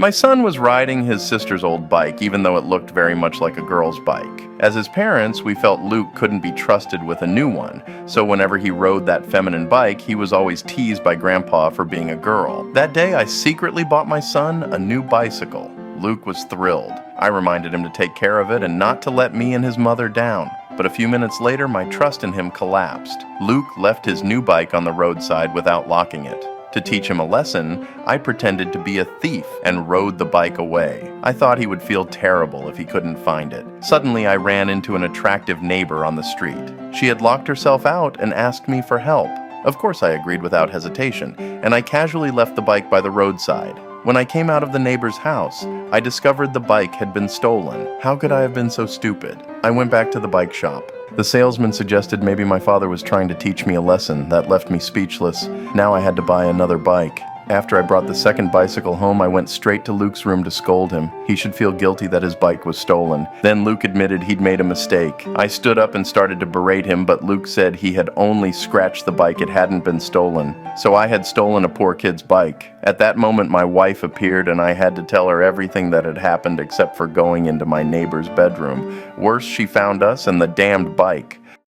My son was riding his sister's old bike, even though it looked very much like a girl's bike. As his parents, we felt Luke couldn't be trusted with a new one, so whenever he rode that feminine bike, he was always teased by Grandpa for being a girl. That day, I secretly bought my son a new bicycle. Luke was thrilled. I reminded him to take care of it and not to let me and his mother down. But a few minutes later, my trust in him collapsed. Luke left his new bike on the roadside without locking it. To teach him a lesson, I pretended to be a thief and rode the bike away. I thought he would feel terrible if he couldn't find it. Suddenly, I ran into an attractive neighbor on the street. She had locked herself out and asked me for help. Of course, I agreed without hesitation, and I casually left the bike by the roadside. When I came out of the neighbor's house, I discovered the bike had been stolen. How could I have been so stupid? I went back to the bike shop. The salesman suggested maybe my father was trying to teach me a lesson. That left me speechless. Now I had to buy another bike. After I brought the second bicycle home, I went straight to Luke's room to scold him. He should feel guilty that his bike was stolen. Then Luke admitted he'd made a mistake. I stood up and started to berate him, but Luke said he had only scratched the bike, it hadn't been stolen. So I had stolen a poor kid's bike. At that moment, my wife appeared and I had to tell her everything that had happened except for going into my neighbor's bedroom. Worse, she found us and the damned bike.